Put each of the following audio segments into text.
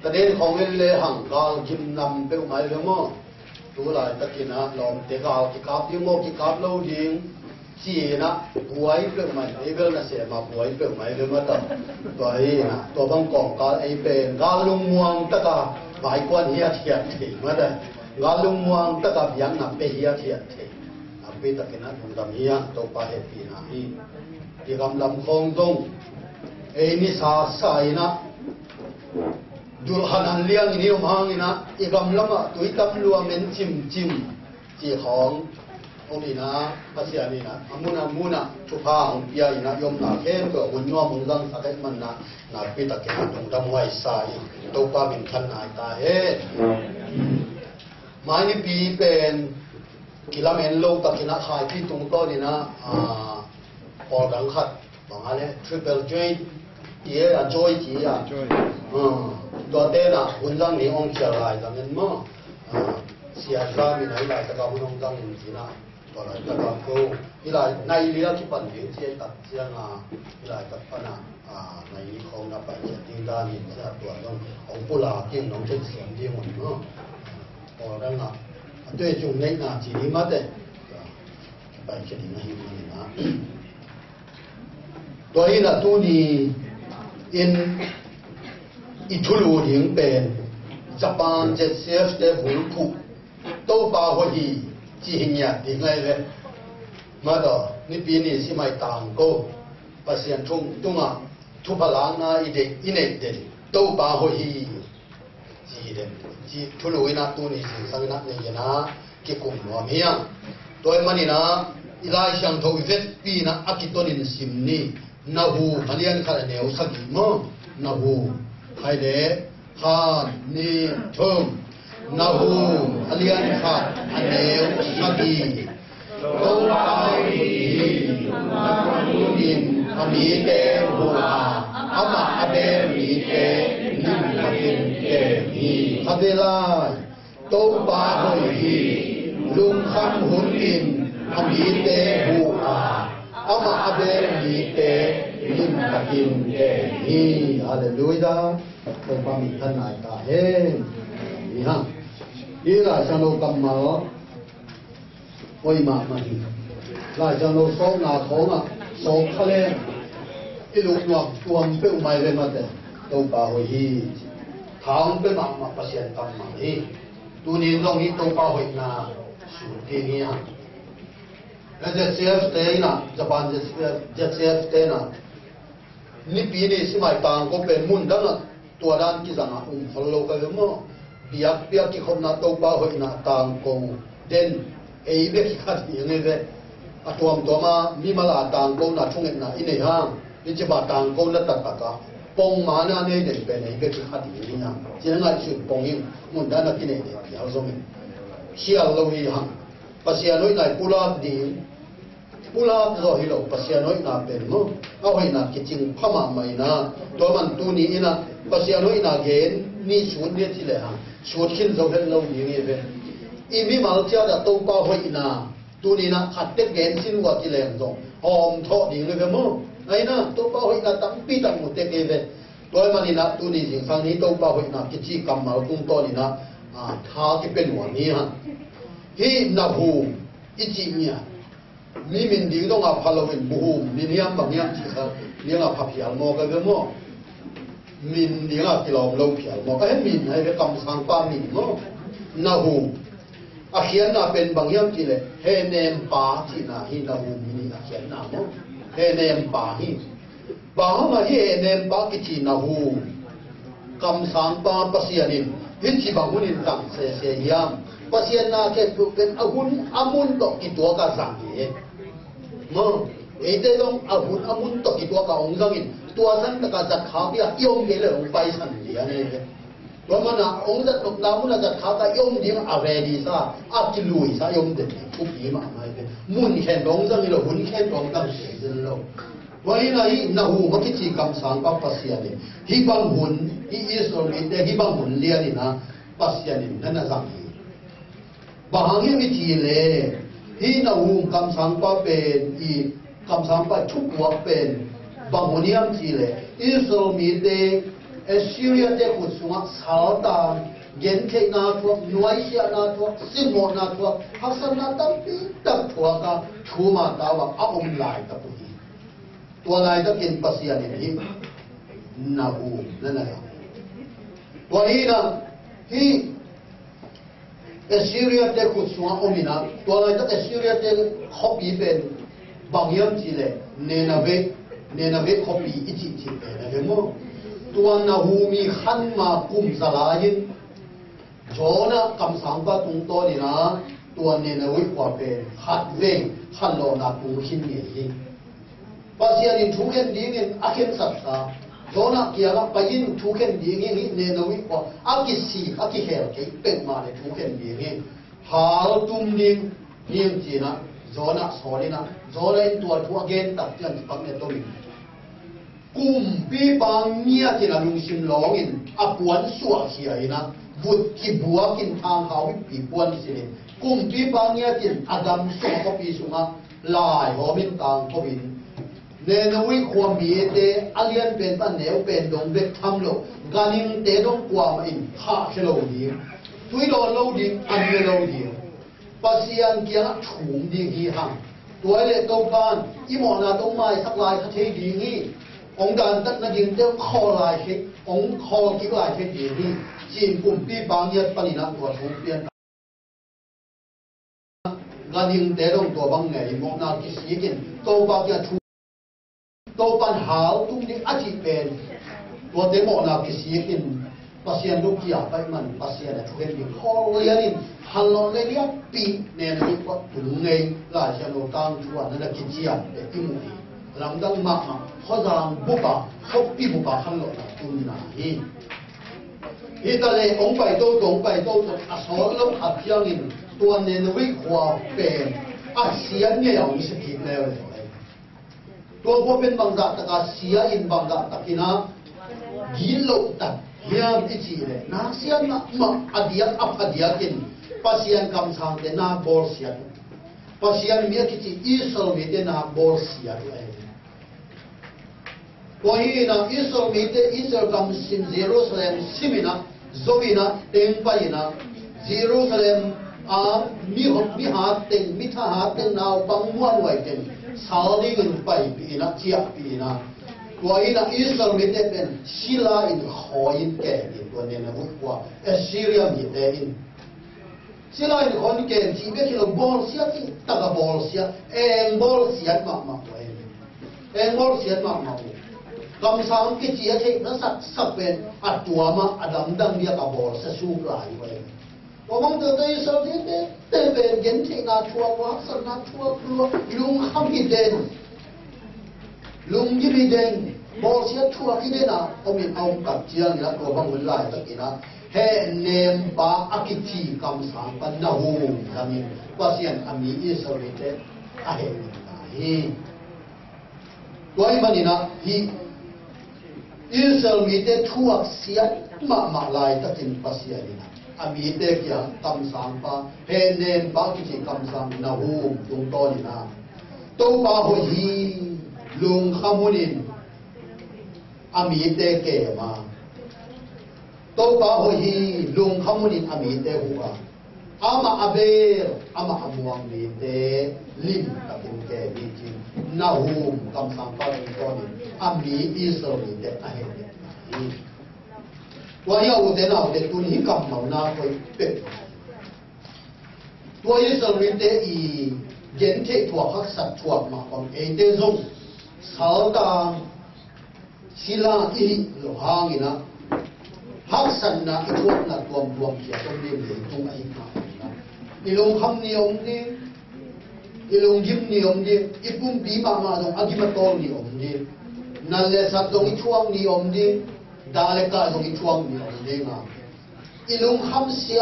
ตอนนี้ของเวลาห่างกาลกินนำไปอุมาเรื่องมั้งตัวหลายตะกี้นะลองเด็กเอาที่กับที่โมที่กับเราดิงจีนะป่วยเรื่องใหม่ไอ้เรื่องน่ะเสียมาป่วยเรื่องใหม่เรื่องมาต่อตัวไอ้นะตัวบางกองกาไอ้เป็นกาลุงม่วงตะกาหมายกวนเฮียเทียนถี่มาแต่กาลุงม่วงตะกายังนับไปเฮียเทียนถี่นับไปตะกี้นะผมทำเฮียตัวปลาเห็ดปีนะที่ที่กำลังคงตรงไอ้นี่สาสายนะดูหันเลี้ยงนี่มางนะอีกคำละมาตัวตั้มรัวเหม็นจิ้มจีขององค์นะภาษานี่นะอามุนะชุพาของเปียนะยมนาเข้มก็หุ่นยัวมุงดังสักมันนะปีตะเกียบตรงดำไว้สายตัวป้าเป็นขันนายตาเฮ่หมายนี่ปีเป็นกิลาเมนโลตะกี้นะหายที่ตรงต้นนี่นะพอดังขัดบางอะไรทริปเปิลจอยเย่อะจอยจีอะตัวเต้น่ะหุ่นดังนี่องค์เชียร์ลายจังเงินมั้งเสียจามีไหนหลายตะการหุ่นองค์ดังนี่จีน่ะตัวไหนตะการกูอีหลายในเรือที่ปั่นเรือเสียตัดเสียงอีหลายตัดปั่นในของนับไปเสียดิ้งด้านนี่เสียตัวต้ององค์ปุลาเกี่ยงน้องเช็ดเสียงที่หมดเนาะพอดังน่ะด้วยจุงเล็กน่ะจีนี่มาเต้ไปแค่นี้นะฮิวนี่นะตัวนี้น่ะตัวนี้อินอิทุลูหิงเป็นญี่ปุ่นเจ็ดเสียฟเดบุลคุโตปาหัวหีจีหิงยาดีไงเลยมาต่อนี่ปีนี้สิไม่ต่างก็ภาษาทุ่งทุพลานาอีเด็กอินเด็กโตปาหัวหีจีเด็กจีทุลูอินาตัวนี้สิสังนักเนี่ยนะเกี่ยวกับหัวเมียตัวมันนี่นะอีไลช่างทวีเวทปีนะอากิตนินสิมนี่นาหูฮันยันขันเนียวสักิมนาหูใครเดฮานนี่ทุ่มนาหูฮันยันขันเนียวสักิโลกาลีนาหูดินอามีเตหัวอามาอาเบมีเตนิมอาบินเตมีอาเบลายโตบาโฮฮีลุงคำหุ่นดินอามีเตหัวอามาอาเบมีเตนิมอาบินเตมีฮาเลลูยาโตบามีท่านนายตาเฮนี่ฮะนี่ล่ะฉันเรากำมาโอ้ยมาดีล่ะฉันเราสองนาท้องสองทะเลอีลูกหนวกตัวมันเป็นไม่เลยมาแต่โตบาโฮฮีทางเป็นมาประเสริฐกำมาฮีตัวนี้ตรงนี้โตบาโฮฮีนะสุดที่นี่ฮะแล้วจะเสียสเตย์นะญี่ปุ่นจะเสียสเตย์นะนี่ปีนี้สมัยต่างก็เป็นมุ่งดังตัวด้านที่จะมาฮัลโหลกันเลยมั้งเปียกที่คนน่ะโตบาโฮฮีนะต่างก็เด่นเอ้ยเด็กขัดอย่างนี้เลยตัวมามีมาลาต่างก็น่ะช่วงนี้นะอินเดียนี่จะมาต่างก็น่ะตัดปากกาปงมาหน้าเนี่ยเด็กเป็นไอ้เด็กขัดอย่างนี้นะเจ้าหน้าที่ปงยิ่งมุ่งด้านนั้นที่เนี่ยเดี๋ยวส่งเชี่ยวเราอีหังภาษาโน้ยนายปุราดีปุราเราฮิโลภาษาโน้ยนาเป็นมั้งเอาให้นาคิดจริงพม่าไม่นะตัวมันตัวนี้นะภาษาโน้ยนาเกณฑ์นี่สูตรเนี่ยที่เลยฮะสูตรขึ้นเราเป็นเราอย่างนี้เป็นอีมีมาเจ้าจะโตป่าหอยนาตัวนี้นะขัดเต็มเกณฑ์สิ้นว่าที่เลยตรงหอมทอดดีเลยเป็นมั้งไอ้นะโตป่าหอยนาตั้งปีตั้งหมดเต็มเกณฑ์เป็นตัวมันนี่นะตัวนี้สิ่งทางนี้โตป่าหอยนาคิดจีกรรมมาตุ้งต้นนี่นะท้าที่เป็นหัวนี้ฮะที่นาหูอิจิเนี่ยมีมินดีต้องเอาพาลวินบูมนี่เนี่ยบางอย่างที่เขาเรียกว่าพับยาโมกันก็มั้ง mình đi là cái lòng lâu phiền mà cái mình hay cái cầm sang ba mình nó na hu khiến là bên bằng hiểm chỉ là hệ nem ba chỉ là hi na hu mình là khiến nào nó hệ nem ba hi ba mà hệ nem ba cái chỉ na hu cầm sang ba pasianin hin chỉ bằng hunin tặng se hiam pasian na cái bên amun to cái tua cả sang gì mà ấy đây long amun to cái tua cả ông sang in tua sang cả giật khá bia yong cái là ông bay sang gì anh ấyว่ามันอ่ะองค์จะตกน้ำมันจะขาตายมดิ้งอะไรดีซะอากิลุยซะยมเด็ดทุกปีมาไม่เป็นมุ่นแค่ดงจังเลยหุ่นแค่ดงตั้งเสียจนแล้ววันนี้นะฮีน่าหูมันคิดจีกำสังกับปัสยานี่ฮีบังหุ่นฮีอิสระนี่แต่ฮีบังหุ่นเลี้ยนี่นะปัสยานี่นั่นน่ะสังฮีบางอย่างวิธีเลยฮีน่าหูกำสังกับเป็นอีกำสังกับทุกวัวเป็นบางหุ่นยามจีเลยอิสระมีเดSyria de kusunga salta gente na tua nuaisia na tua simo na tua hasan na tampi tak tua ka chuma tawa aum lai ta puhi tua lai ta kin pasian ni na hu lana ya wa ina hi Syria de kusunga omina tua lai ta Syria de khopi ben bangyam chile ne na ve khopi ichi chi na ve moตัวนาหูมีขันมากุมสลายินโจนะคำสั่งก็ตรงตัวนี่นะตัวเนี่ยนะวิกว่าเป็นขัดเวงขันโลนาตุงขินเนี่ยปัจจัยนี้ทุกคนดีเงินอาเข็นสัตว์โจนะเกี่ยวกับไปยินทุกคนดีเงินเนี่ยนะวิกว่าอากิสีอากิเฮลเกเป็นมาเลยทุกคนดีเงินหาตุ้มนิ่งนิ่งจีนะโจนะสอนนะโจนะตัวทุกเกณฑ์ตัดเตือนปักเนี่ยตัวนี้กุมปีบางเมียที่เราลุงชิมร้องอินอับวนสวดเขียนะบุตรที่บัวกินทางเขาปีบวนสิกุมปีบางเมียที่อดัมสวดก็ปีสุมาลายหอมินตางก็บินเนนวิความมีเตอเลียนเป็นตันเหนียวเป็นดงเบ็ดทำโลกานิงเตดงกว่ามาอินข้าเชลโลดีทุยโดนโลดีอันเมโลดีปัสยันเกียร์ถุงดีฮีหังตัวเล็กตัวบ้านอีหมอนาต้องมาสักลายคาเทดีงี้องค์การตัดนักยิงเจ้าคอลายเช็คองค์คอกิ๊กลายเช็คดีนี่จีนกลุ่มปีบางยัดปนินักตัวทุกเปลี่ยนงานยิงเตะลงตัวบางไงมองนากิสีกินโตบางยัดทุโตปัญหาตุ้งนี้อาชีพเป็นตัวเตะมองนากิสีกินปัสยานลูกยาไปมันปัสยานทุกอย่างคอเลียนินฮัลโหลเลียปีเนี่ยนี่ก็ถึงไงลายเชนโลกางชัวนั่นกิจยาเด็กที่มุนีหลังดังมากเขาจะบุบะเขาปีบุบะข้างหลังตุนนาฮีตะเลองไปโตองไปโตอาสอลงอับยังอินตัวเนนวิความเป็นอาเซียนเนี่ยอย่างนี้สิบแล้วเลยตัวพวกเป็นบางดัตตะเซียอินบางดัตตะกินะยินโลตัดเฮียมที่จีเลยนาเซียนนะมาอดียอับอดียกินปัสยันคำสั่งเดนาบอลเซียนปัสยันมีที่จีอิสราเอลเดนาบอลเซียนเลยตัวนี้นะอิสราเอลอิสราเอลกำสินเยรูซาเล็มซิมินะโซบินะเต็งไปนะเยรูซาเล็มมีหาเต็งมีทหารเต็งนาวบังวันไว้เต็งสาลีกันไปปีนะเจียปีนะตัวนี้นะอิสราเอลเป็นศิลาอินหอยินแก่อินตัวนี้นะวุฒิว่าเอซีเรียมีเตอินศิลาอินหอยินแก่ที่เบคิโลบอลเสียที่ตะกบอลเสียเองบอลเสียมากๆตัวเองบอลเสียมากๆคำสั่งกิจยังที่นั้นสักเป็นอัดตัวมาอดัมดังเดียกับบอลเสู้หลายไว้ว่ามันจะได้สติเตเป็นเย็นที่นาชัววักษณะชัวครัวลุงขมิเดนลุงยิมิเดนบอลเสียชัวกิเดนะเอามีเอากับเจียงนะตัวบางวันหลายตะกี้นะเฮเนมปาอักิจีคำสั่งปันนาหูทำยังว่าเสียงอามีอิสราเอลอาเฮนี่ตัวนี้มันนี่นะที่อิสราเอลมีแต่ทั่วเสียมาลายตะกินปัสยานีนะอามีแต่เกี่ยคำสั่งปะเฮเนมปากิจิคำสั่งนาหูตรงต้นนี่นะตัวปาหัวฮีลุงขมุนินอามีแต่เกี่ยมาตัวปาหัวฮีลุงขมุนินอามีแต่หัวอามาอาเบลอามาอมวงมีแต่ลิมตะกินแก่มีจริงนาหูคำสั่งปะตรงต้นนี่อามีอิสราเอลแต่อาเฮ ว่าอย่าอุดเนาเดตุนหิกำมาหน้าคอยเป็ดตัวยิ่งสมิเตอีเย็นเทถั่วฮักสัตถั่วมาของเอเตซงสาวตาศิลาอีหลหางินะฮักสันนะอีถั่วนะตัวรวมเขียตรงนี้เลยตรงไอ้มาอีลงคำนิยมนี่อีลงยิ้มนิยมนี่อีปุ่มปีมาตรงอากิมาโตนิยมนี่นั่นแหละสัตว์ตรงอีช่วงนิยมนี่ดาเลกาตรงอีช่วงนิยมนี่งาอีลงคำเสี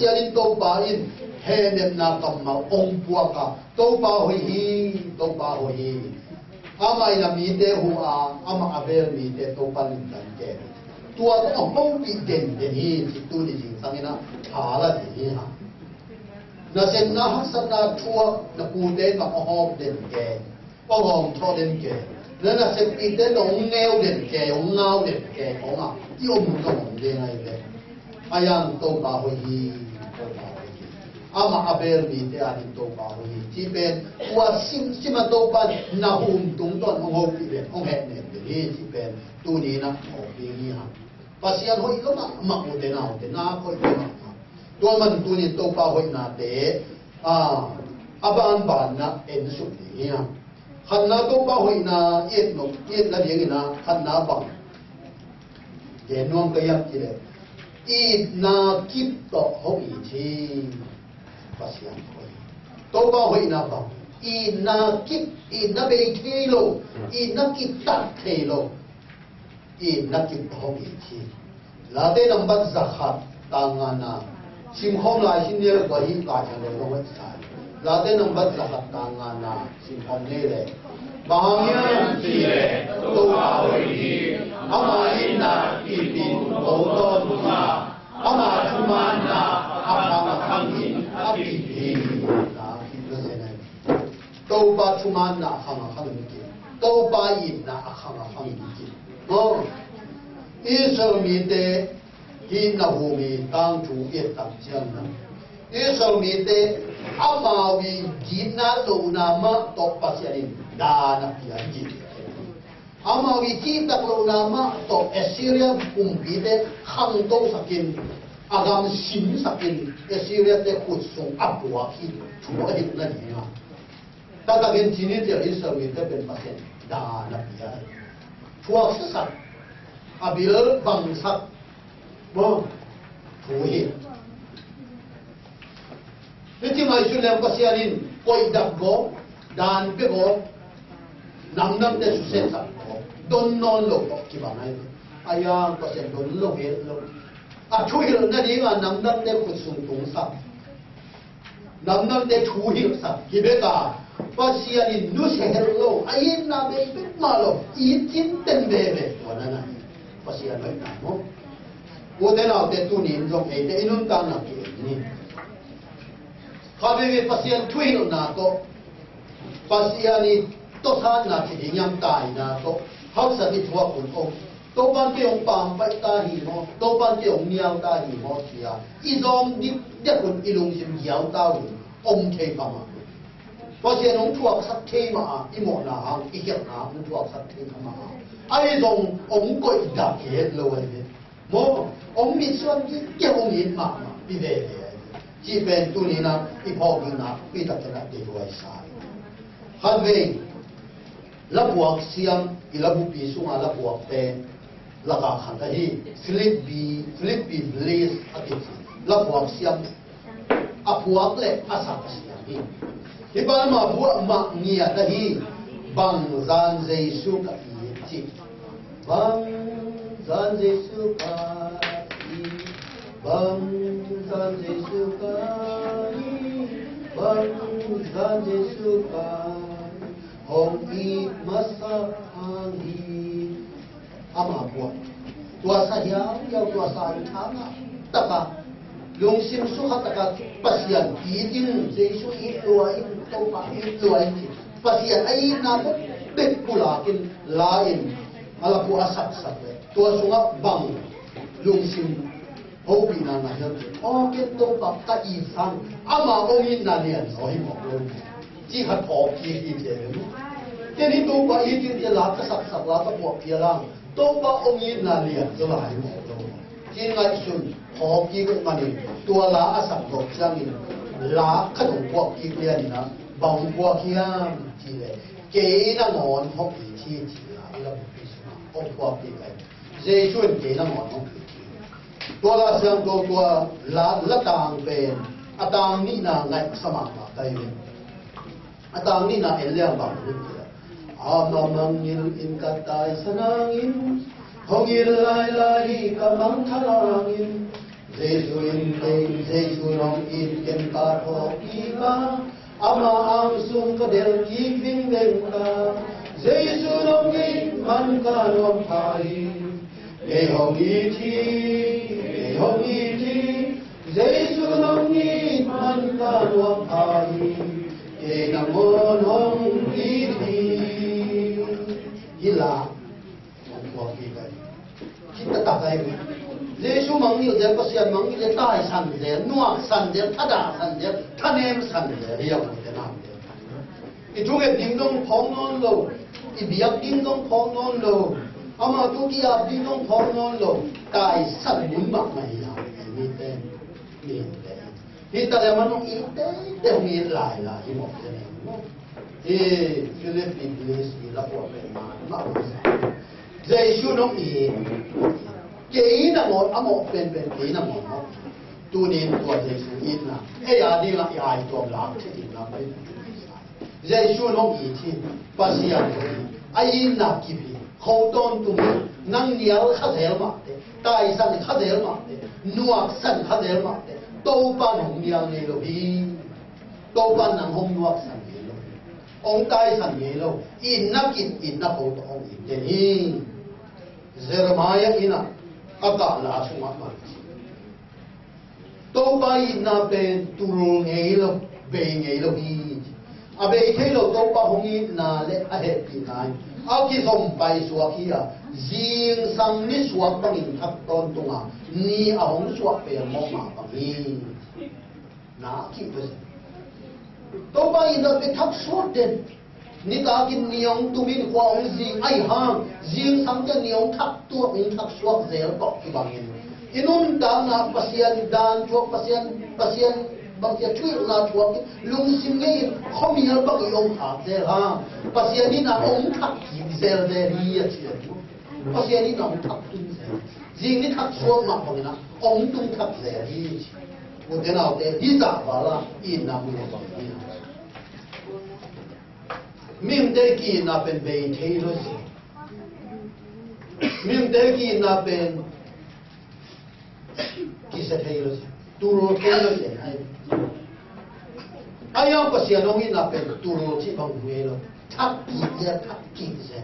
ยลินโตปาอินเฮเนมนากำมาองปัวกะโตปาหอยอามาอินามีเตหัวอามาอาเบลมีเตโตปันดันเกตัวต้องเอาปีเด่นฮีจิตุดิจิงสังนะหาละดีฮะนาเซนนาฮัสนาทัวนาปูเตกับอหอบเด่นแกอหอมทอเด่นแกแล้วนาเซนปีเตนองเงวเด่นแกองเงาเด่นแกของอ่ะที่อมกำลังเด่นไงเลยอายังโตปาหอยอามาอาเบลมีเตอาดิโตปาหอยที่เป็นว่าซิมาโตปันนาหุมตุงต้นองหอบปีเป็นองแหนเนี่ยนี่ที่เป็นตัวนี้นะออกปีนี้ฮะภาษาหอยก็มาอุเดนาคอยตัวตัวมันตัวนี้โตปาหอยนาเตอาบานบานนะเอ็นสุดนี้ฮะขันนาโตปาหอยนาเอ็ดนกเอ็ดละเดียงนะขันนาบังเดี๋ยวนวมก็ยับจีเลยอีนาคิดต่อหอยทีภาษาหอยโตปาหอยนาบังอีนาคิดอีนาเบเทโลอีนาคิดตัดเทโลอีนักกินท้องอีกทีลาเตนัมบัตซักขัดต่างงานาชิมของลายชิ้นเดียวกว่าหินกาจังเลยต้องไว้ใช้ลาเตนัมบัตซักขัดต่างงานาชิมของเล่เลยบางอย่างที่เล่ตัวเอาอีอามาอินาอิบินโอโตนุมาอามาทุมานาอามาคังหินอาบิบินาคิดเลยนะตัวบาทุมานาคังมิกิตัวบาอินาคังมิกิอิสรามีเตหินาหูมีตั้งจูเอตังเจียงนะอิสรามีเตอามาวิจินาโลนามาตบปัสยานิดานาพิยันจิอามาวิจิตักโลนามาตบเอซิเรียกุมปีเตขังโตสักินอากามสิมสักินเอซิเรียเตขุดส่งอับวาคิดชัวหิบนั่นเองแต่ถ้าเป็นที่นี้เจออิสรามีเตเป็นปัสยาดานาพิยันชัวสักอาบิลบังสักบ่ถูหินี่ที่มาสุดแล้วก็เสียนินคอยดักโกดานเปโกน้ำเตสุเซสักดนนอนโลกกี่บ้านไหนอายังก็เสียดนโลกเฮลโลช่วยเรานั่นเองน้ำเตขุดส่งตรงสักน้ำเตถูหิสักกี่เบกาภาษาอินดูเสียเฮลโลไอ้น้ำเบกมาโลอีจินเต็มเบเบวันนั้นภาษาไม่นานมั้งวันนั้นเอาแต่ตัวนี้ลงเองแต่อินุนตานักเองนี่ข้าพเจ้าภาษาช่วยเราหน้าโตภาษานี้ตัวท่านนักที่ยังตายหน้าโตฮักษะที่ทั่วคนองตัวบ้านที่องปามไปตาหิมอตัวบ้านที่องเมียวตาหิมอเสียอีจอมดิเด็กคนอีลุงชิมเหี่ยวตาหิอมเทปมาเพราะฉะนั้นทั่วสักเทมาอีหมอนาอีเกี่ยวนามันทั่วสักเทมาไอ้ตรงองก็อีดักเหตุเลยโมองมีส่วนที่เกี่ยวกับมาปีเดียที่เป็นตัวนี้นะอีพอกินนะปีตัดนะเดี๋ยวไว้สายฮันเวลับวกเสียงอีลับปีสุงาลับวกเป็นลักขันที่ฟิลิปปีเบลสอาทิตย์ลับวกเสียงอพวกเล็กอาศักเสียงนี่ที่บ้านมาพวกมาเงียดที่บังซานเจสุกับBang Zan Jesukani, Bang Zan Jesukani, Bang Zan Jesukani, Hong I Masahani. Ama buat, tua saya, yang tua saya tanga, taka, yung simsuha taka pasyan, idin Jesu itluain, topa itluain, pasyan ay nabot, bekulakin lain. Alapu asak-sak tua sunga bang lungsim hobi na ngayon okay to pa kaisang ama ongin na niyan ohi mo ji hat ho ki hi je ni to pa i ti la ka sak-sak la ka po pi lang tô ba ông yên là liền cho lại một đâu chỉ ngay xuân họ kia cũng mà đi tua lá asam gốc sang đi lá khát đồng quốc kia liền na bông quốc kia chỉ là kế na ngọn học chỉ lại là một cái số học quốc kia cái dễ xuân kế na ngọn học tua lá sang tua lá lá tàng bên tàng ni na ngay sama mà cái tàng ni na elia bằng Amamangil in katay sanangin, hongil laylay kamang talangin, Jesu in pain, Jesu nong in parho iba, ama ang sung kadel kiping bengka, Jesu nong in man kanong pai, Ehong iti, Jesu nong in man kanong pai, Enamon hong iti. Hila, mong kita kita tak kaya. Yesus manggil dia, pasien manggil dia, tai san dia, nuak san dia, tada san dia, tanem san dia, dia boleh nam dia. Itu ke dingdong pongnon lo, ibiak dingdong pongnon lo, ama tu dia dingdong pongnon lo, tai san mun mak mai ya, ni ten, ni ten. Kita dia manong ite, dia ngil lai lah, dia mau dia ni. Philip English là của Việt Nam Giêsu nó ý kỹ là một bên kỹ là một tu niệm của Giêsu in là ai đi là ai做lạc thì là mấy Giêsu nó ý thì bác sĩ ai in là kịp hậu tôn tu năng nhiều khát thế mà đại san khát thế mà nuốt san khát thế mà đâu ban hồng nhiều này rồi đâu ban năng hồng nuốt san ông tai san gì đâu in nắp hậu tôn in thế hi Jeremiah ina aga la suma ma to ba ina ben turul ngei lo be ngei lo hi abe thei lo to ba hongi na le a he pi nai a ki som pai suak hi a jing sang ni suak bang in thak ton tunga ni a hong suak pe mo ma bang hi na ki bes to ba ina be thak suak den ni ta kin niong tu min kwa ong jing ai hang jing sang cha niong thak tu ong thak suak zel ko ki bangin inun ta na pasian dan chuak pasian bang sia chui na chuak lung sim nge khomia bang yong ha zel ha pasian ni na ong thak ki zel de ri ya chi pasian ni na ong thak tu zel jing ni thak suak ma bang na ong tung thak zel ri mo de na de hi ta ba la in na mu bang ni Mim derki na pen bein theiros Mim derki na pen kisa theiros turo theiros ayam pasianong na pen turo chi bang huelo thak ki se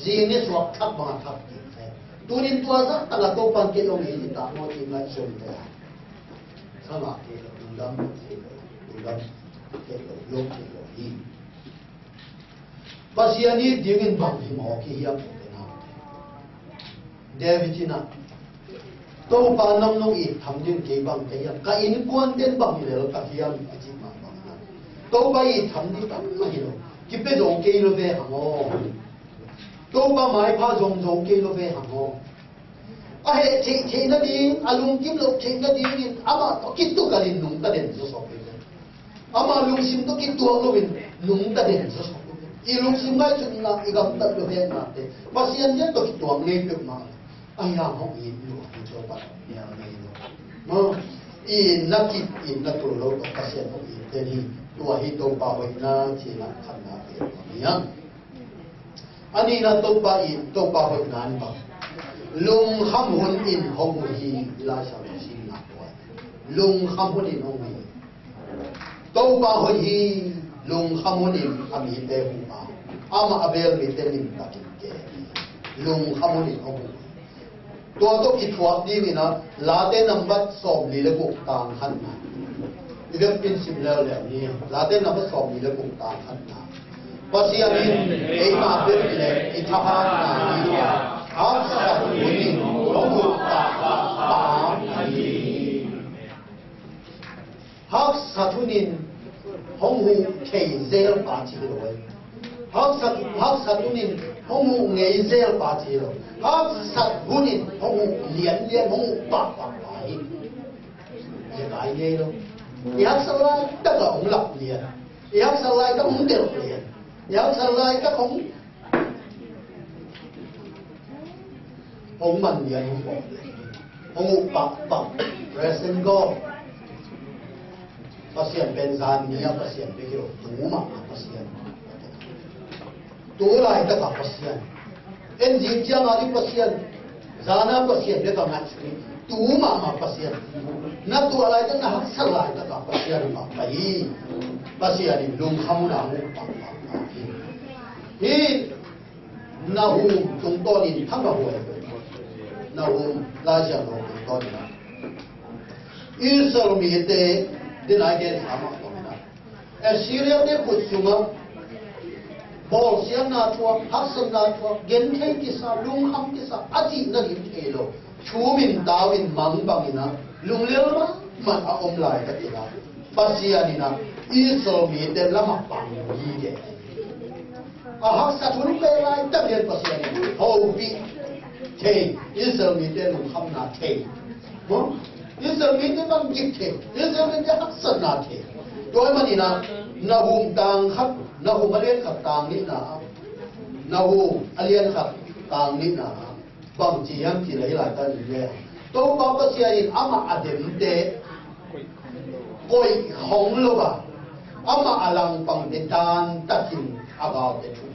zini swak thak bang thak ki se tunin tua sa tala to pan ke long hi ta mo ti ngai som te sama ke undam ke lo hi Pasiani dingin bang himo ki hiam na Davidina to pa nam no I tham din ke bang te ya ka in kuan den bang le ka hiam chi ma bang na to ba I tham di tam ma hi lo ki pe dong ke lo ve hamo to ba mai pha jong ke lo ve hamo a he che na di alung kim lo che na di ama to ki tu ka lin nung ta den so so pe ama lung sim to ki tu lo win nung ta den so so ilung simbai chun na igam ta lo he na te pasian yen to tuang le pe ma aya ho in lu ki cho pa ya nei lo no in na tu lo to pasian ho in te ni tua hi to pa wai na chi na khan na pe ni ya ani na to pa wai na ni ba lung kham hun in hong hi la sa si na to lung kham hun in hong hi to pa ho hi lung khamunim ami te huma ama abel mi te lim takin ke lung khamunim ong to ki thuak di mi na la te number som li le buk tang han na ide pin sim le le ni la te number som li le buk tang han na pasian ni e ma be le I tha ha na ni ya a sa ni ong buk ta pa ni hak satunin hong hu kei zel pa chi lo hak satunin hong ngei zel pa chi lo hak sat hunin hong lian lian hong pa pa pai je kai ye lo yak salai ta ka hong lap lian yak salai ta hong del lian yak salai ta hong man lian hong pa pa present go pasien benzan niya pasien bigyo tuma pasien tu lai ta ka pasien en jin chiang ali pasien zana pasien de ka ngat tuma pasien na tu lai ta na hak lai ta ka pasien ma pai pasien ni lung kham na mu pa hi na hu tung to ni thang ba ho na hu la ja lo to ni Israel mi te din ai gen sama ko na Assyria de kutsuma bol siang na tua hasan na tua gen thei ki sa lung kham ki sa ati na lim thei lo chu min dawin mang bangina lung lel ma a om lai ka ti na pasia ni na Israel mi te lama pang yi ge a hak sa thun pe lai ta len pasia ni ho bi thei Israel mi te lung kham na thei mo Israel mi te bang gik thei Israel mi te hak san na thei toy mani na na hum tang khat na hum alian khat tang ni na hum alian khat tang ni na bang chi yang chi lai lai ta ni le to ba pa sia in ama adem te koi hong lo ba ama alang pang te dan ta kin about te thu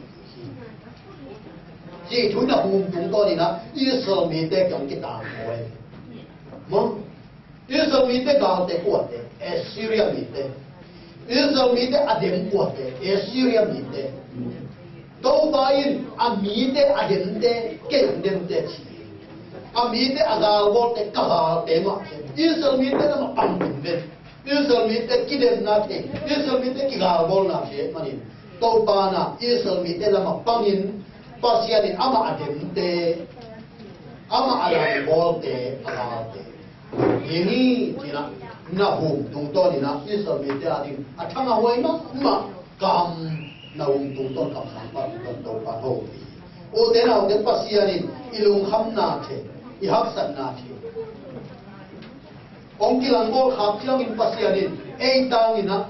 ji thu na hum tung to ni na Israel mi te kyang ki tang koi mo Israel mi te ga te ko te Assyria mi te Israel mi te adem ko te Assyria mi te to ba in a mi te adem te ke dem te chi a mi te aga wo te ka ha te ma Israel mi te ma pang de Israel mi te ki dem na te Israel mi te ki ga wo na te mani to ba na Israel mi te la ma pang in pa sia ni ama adem te ama ala wo te aga te ini tina na hum tung to ni na Israel mi te adin athanga hoi ma kam na hum tung to kam sam pa to pa ho o te na te pasia ni ilung kham na the I hak san na the ong ki lang bol khap chiang in pasia ni ei tang ni na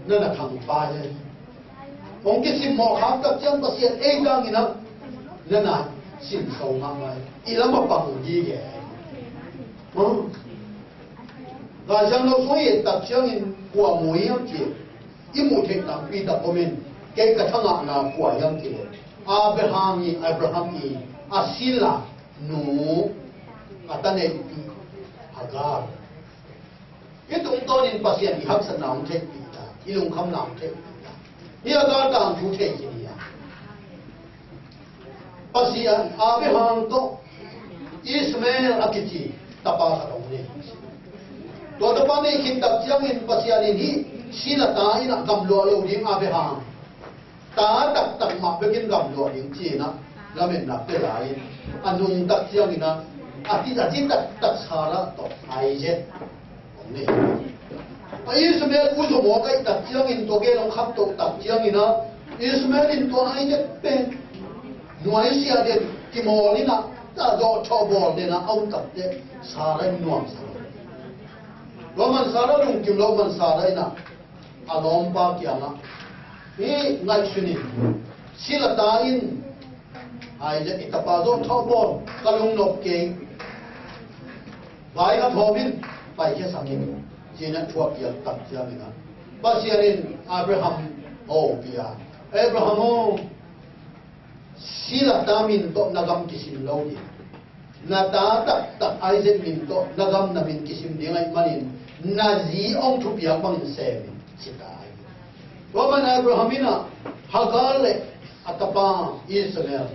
na thang pa je ong ki sim mo khap kap chiang pasia ei tang ni na na sim so ma mai ilama pang ji ge Gà sang lâu số hiện tập chương in của mỗi yam chỉ im một thịt tập vi tập của mình cái thằng ngạ là của yam chỉ Abraham ni Asila nu atane Hagar cái tụng tôi nên pasien bị hấp dẫn nào thế bị ilung khăm nào thế bị Hagar đang chú thế gì à pasien Abraham to Ismail akiti tapa sa dong ni to da pa ni kin tak chiang in pasian hi sina ta ina gam lo lo ding Abraham ta tak ma be kin gam lo ding chi na lamen na pe lai anung tak chiang ina ati tak sara to ai je ni Ismail u so mo kai tak chiang in to ge long khap to tak chiang ina Ismail in to ai je pe nuai sia de ki mo ni na ta do cho bo de na ông tập de sa lai nuam sa lo man sa ra lung kim lo man sa ra na alom pa kya na ni ngai suni sila ta in ai je itapa do cho bo kalung nop ke vai na thobin pai ke sangin jina thua pia tak ja ni na pasiarin Abraham pia Abraham sila tamin to nagam kisim lo ni na ta tak Isaac min to nagam na min kisim dingai manin na zi ong thu piang bang se sitai Roman Abrahamina Hagar le atapa Israel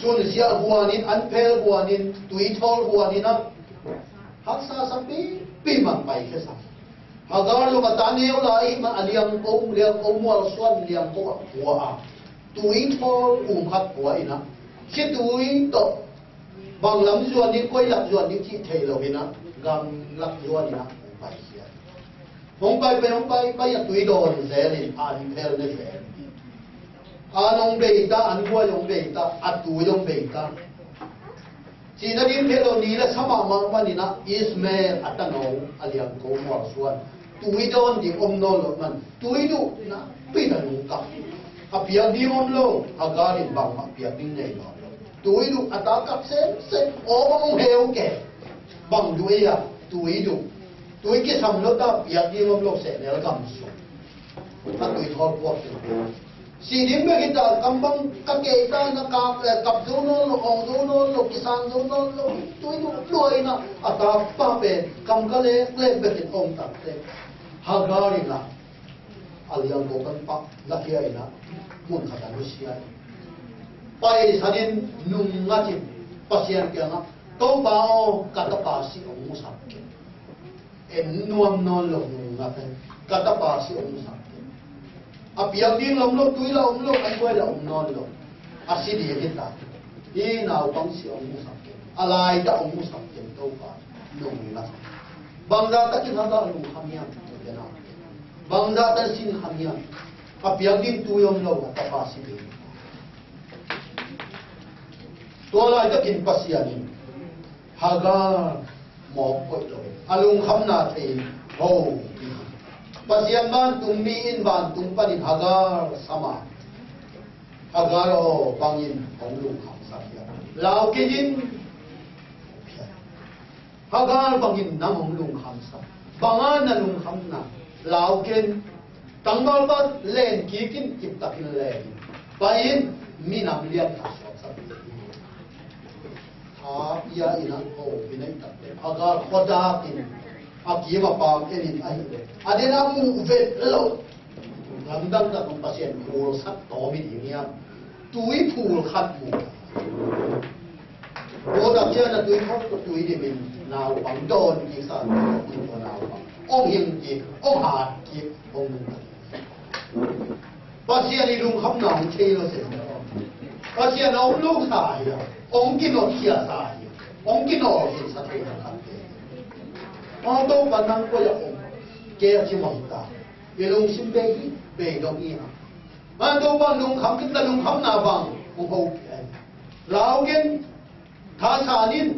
sun sia buanin anpel buanin tuithol buanina haksa sapi pimang pai ke sa Hagar lo mataneu lai ma aliam om wal swan liam ko wa tuổi thol khát của ina khi tuổi to bằng lắm ruột đi quay lặp ruột đi chị thầy lâu ina gam lặp ruột ina phải xia không bay bây giờ tuổi đồ thì dễ thì đi theo này dễ anong beita anwa yung beita atu yung beita China din hello nila sama manina Ismail atano aliang ko mo suan tuidon di omno man tuido na pitanong ka apiang di omlo agarin bang apiang din nei no tuido atakap se omong heo ke bang duya tuido tui ke samlo ta apiang di omlo se ne kam so ta tui thor po si dim be kita kambang kaketa na kap zono lo ong zono lo kisan zono lo tuido loi na atap pa pe kam kale le be kin ong tak te hagarina aliang ko kan pa lakia ina mun khata rusia pai sanin nung ngati pasien kya na to bao kata pasi ong musak en nuam non lo nung ngate kata pasi ong musak apiang din lom lo tui lo an koi lo non lo asidi kita ina upang si ong musak alai da ong musak to pa nung na bangda takin hada nung hamya bangda tan sin hamya apiang din tuyom lo ta pasi be to la ta kin pasianin hagar mo ko lo alung khamna the ho pasian ban tum mi in ban tum panin hagar sama hagar o bangin ong lung kham sa ya lao kinin hagar bangin namong lung kham sa bangan na lung kham na lao ken tangbal ba len kikin kip takin len pain minam lian ta so sa ha ya ina o binai ta agar khoda kin akima pam enin ai adena mu vet lo ngamdang ta kong pasien phul sat to mi niam tui phul khat mu o da che na tui khop ko tui de min naw bang don ki sa ko naw ong hing ki ong ha ki ong pasien ni lung kham nang che lo se pasien ong lu sa ya ong ki no kia sa ya ong ki no ki sa te khat ông đâu còn năng có được kia chỉ mong ta về lùng xin về đồng ý mà đâu bằng lùng khăm kita lùng khăm na bằng ông hậu lão kiến thà sa nín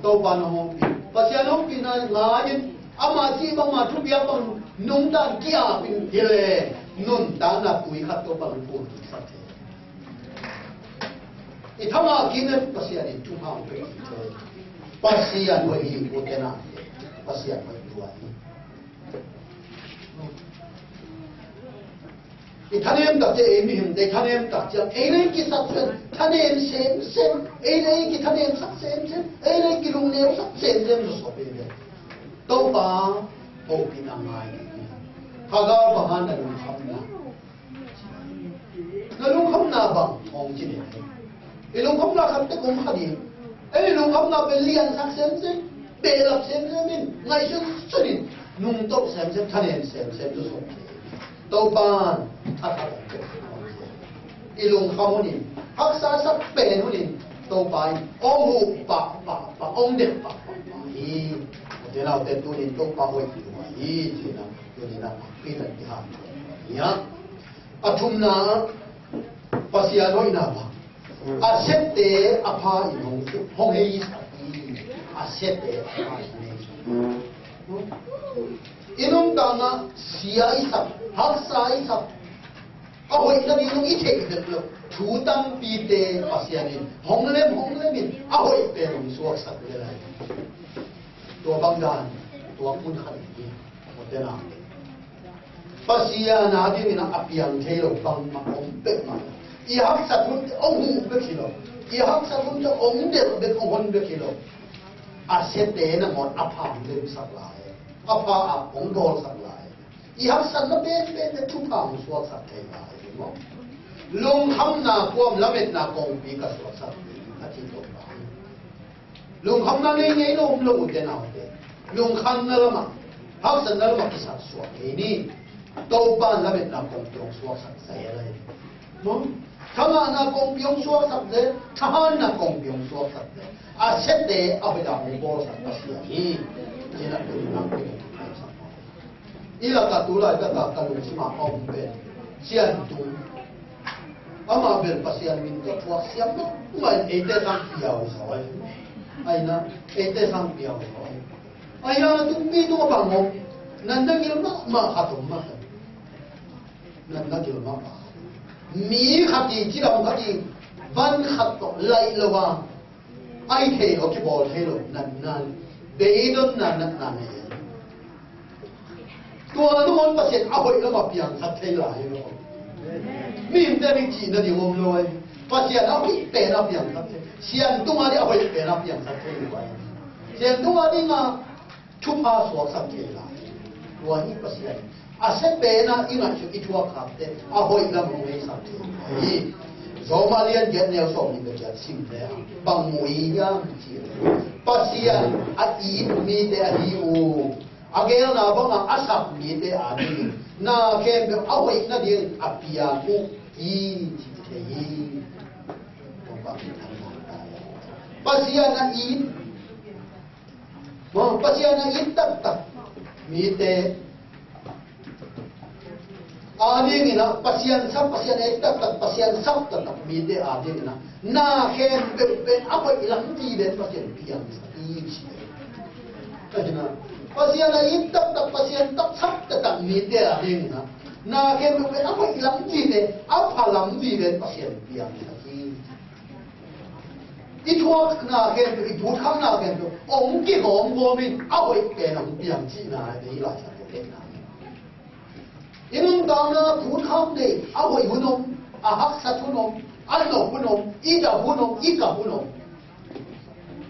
đâu bằng ông và xe ông pin na ngã nín ama chỉ bằng mà chụp bia bằng nung ta kia pin hele nun ta na cùi khát đâu bằng phun sát thế thì thằng nào kia nên và xe nín chụp hàng về và xe anh phải hiểu của thế nào pasian berdua ini. Thanem tak je emihim, de thanem tak je. Ele ki saksen, thanem sem, ele ki thanem saksen, ele ki lung neu saksen so pele. Tau ba, o pinangai. Haga bahan na lung khamna. Na lung khamna bang ong jine. Ilung khamna khat te kum khadi. Lung khamna pe lian saksen bê lập xem mình ngay cho nên nung tóc xem thanh em xem cho sống tàu ban thắt thắt ilung không nên hắc sa sắc bền không nên tàu ban ông hụ bạc ông đẹp bạc ý thế nào thế tôi nên tàu ban hội ý thế nào tôi nên là cái này cái hàng nhá atum na pasiano inaba asete apa inong hong hei asete inong tanga siya isap haksa isap ahoy na inong itek detlo thudam pite pasianin honglemin ahoy perong suak sa kulay to bangdan to pun khali modena pasia na din na apiang thelo bang ma ompe ma ihak sa kun ong be kilo ihak sa kun ong de be ong be kilo asete na mon apam lim saklai apa ong dol saklai ihak sa na be tu pam suak sa thai lai mo lung ham na kwam lamet na kong pi ka suak sa ati to ba lung ham na nei lom lo de na de lung khan na lama hak sa na lama ki sa suak ni tàu ban là Việt Nam công biong suak sắc sẽ đây, đúng? Thằng na công biong suak sắc đấy, thằng na công biong suak sắc đấy, à xét đấy, à bây giờ mình bỏ sắc bớt đi, chỉ là Việt Nam công biong sắc. Ý là cả tu lại cả lùng xí mà ông bên, xiên tu, ama bel pasian min te thuak siam mai ete sang piao soi ai na ete sang piao soi ai ya tu mi tu bang mo nan da gil ma ha tu ma nan da gil ma mi khati chi lam khati van khat to lai lawa ai the o ki bol the lo nan be don nan ne tua nó muốn phát triển áp hội nó mà biển thật thay lại rồi mình đây mình chỉ là điều ôm rồi phát triển áp hội bể nó biển thật thay xiên tung đi áp hội bể nó biển thật thay rồi xiên tung đi mà chụp phá số sắp thay lại tua ní phát triển sẽ bể nó ít là chút ít thua khắp thế áp hội là một cái sắp thay rồi mà liên kết nhau xong thì bây giờ xin thế bằng mũi nhá chỉ phát triển ít mi để hiểu agel na banga asap mi te ani na kem be awai na dia apia ku i te i pasiana i mo pasiana i tak mi te ani ngina pasian sap pasian sap tak mi te ani ngina na kem be awai lang ti be pasian pian i na pasian lain tak pasian tak sap tak ni dia ring na ke lu ke apa ilang ji ne apa lam ji ne pasian piang lagi itu na ke itu khang na ke ong ki hom go min apa ke na piang ji na ni la sa ke na inun da na tu khang de apa hunong ahak sa thunom ano hunong ida hunong ika hunong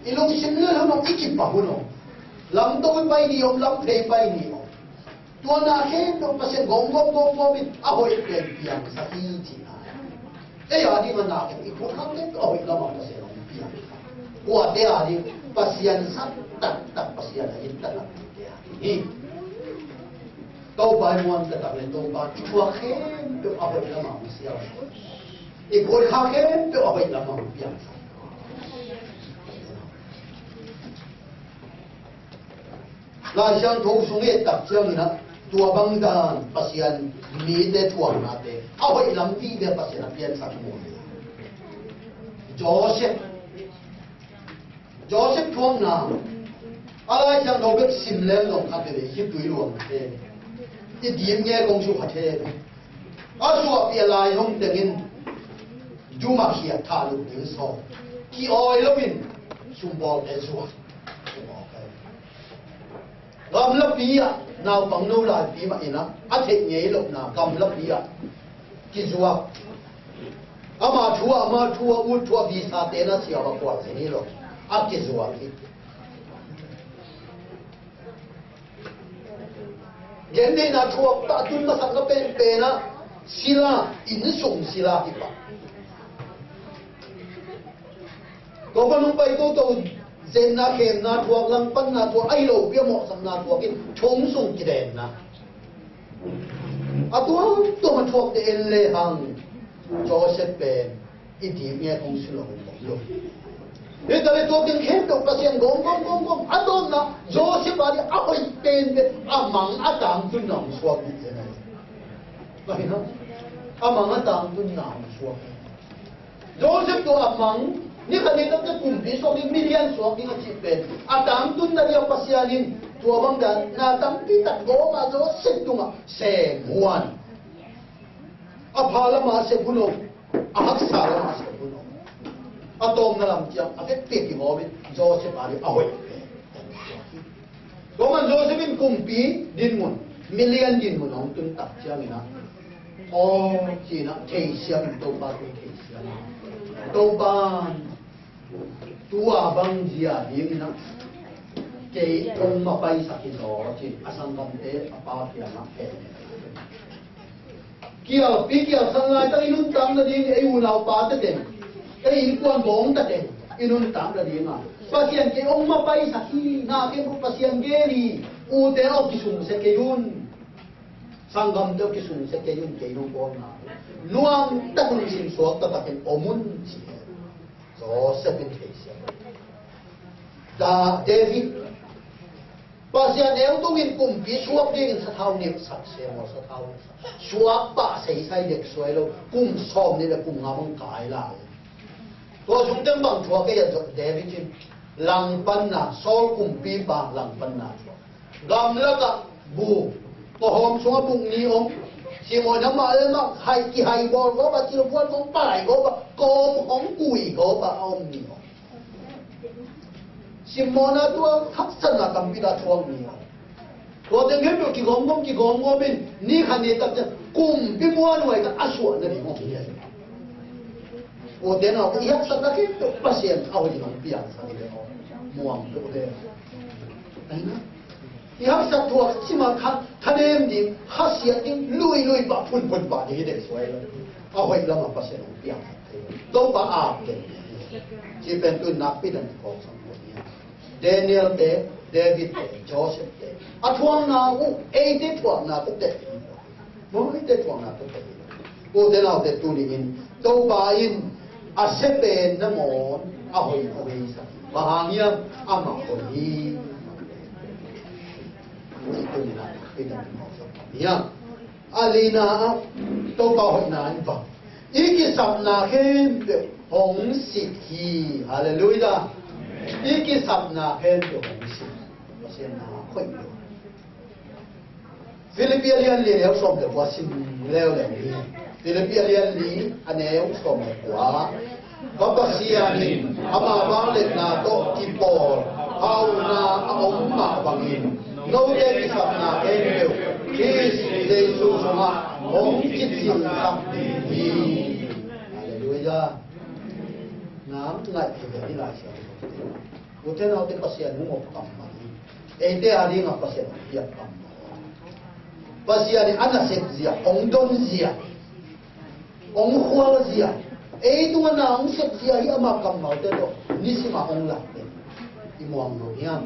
ilong sinle hunong ikipa hunong lam tôi bay đi ông lam thề bay đi ông tua na khe tôi pasien gom min a hoi ke piang sa hi chi na e ya di man na ke i ko khang le to hoi la ma pasien ông piang wa de a di pasien sat tak pasien a in ta la hi to ba muan ta ta le to ba chua khe to a hoi la ma sia i ko khang khe to a hoi la ma piang lai sang thong sung e tak chiang ina tua bang dan pasian mi te thuang na te a hoi lam ti de pasian pian sak mo Joseph thuang na alai sang thong bet sim le long kha te hi tui luang te ti dim nge kong su kha te a su a pi lai hong te ngin juma khia tha lu tin so ki oi lo min sum bol te su gam lấp bia nào bằng nô lại bia mà ina ăn thịt nhảy lộc nào gam lấp bia kí zua ama thua u visa tên là siapa kuat sini lo ăn kí zua kí gen ni na thua ta tun ma sak na pen na sila in sung sila hi pa ko ba nung pai to zen na khem na thuak lang pan na thuak ai lo pia mo sam na thuak in thong sung ki den na atua to ma thuak de en le hang Joseph pen i di me kong silo lo e ta le to ken khem to pasien gom adon na Joseph ali a hoi pen be amang atang tun nang suak ni zen ai na amang atang tun nang suak Joseph to amang ni kan ito ka kumpi so ni million so ni chi pen atang tun na dia pasialin tua bang dan na tang ti tak go ma zo setunga se buan aphala ma se buno ahak sala ma se buno atom na lam chiam ate te ki mo bi zo se pari ahoi go man zo se bin kumpi din mun million din mun ong tun tak chiam ina o chi na thei siam to ba thei siam to ban tua bang dia ding na ke ong ma pai sakin do chi asam kam te apa pia na ke kia pi kia sang lai ta inun tam na ding e u nau pa ta den e in quan bong ta den inun tam na ding a pasien ke ong ma pai saki na ke ku pasien ge ni u te o ki sung se ke yun sangam te ki sung se ke yun ke yun bon na nuam ta kun sin so ta ta ken omun chi so sepin case da David Pasian yang tu in kumpi suap dia in satau ni sat siapa satau suap pak sai dek suai lo kum som ni le kum ngamang kai lah. Tua chúng ta bằng thua cái giờ David in lang pan na sol kumpi ba lang pan na gam la ka bu to hom suap bung ni om si mo na ma le ma hai ki hai bol ko ba chi lo pon ko pai ko ba kom hong kui ko ba om ni Simona tua haksan na kampida tuang ni. Tua dengan tu kigom bin ni kan ni tak kum bimuan wai ka aswa na ni ngom ni. O dena ko iyak sa ka tu pasien aw ni ngom piang sa ni muang tu de. Aina. Iyak sa tua sima kanem ni hasia ni lui ba pun ba ni de suai la. Aw hoi lama pasien ngom piang. To ba a de. Ji pen tu nak pi dan ko sa. Daniel te, David te, Joseph te. Tuang na u, te tuang na tu te. Mo te tuang na tu te. O de na te tu ni in, to ba in a sepen na mon a hoi sa. Bahangya ama hoi. Ito ni na, ito ni mo sa. Ya. Alina to ba hoi na in ba. Iki sap na ken hong sit hi. Hallelujah. Iki sab na hen do si pasien na khoi do Philippines li leo som de wa sim leo le ni Philippines li aneu som wa bapasia ni ama bang le na to ki por au na om ma bangin no de ki sab na hen do kis de su soma om ki tin sab ni hallelujah nam ngai ki ni la sia Uten au te pasien mo kamma. Te ari nga pasien ya kamma. Pasien ana sek zia, ong don zia. Ong khwal zia. Tu na ong sek zia hi ama kamma te do. Nisima ong la. Imo ang no yan.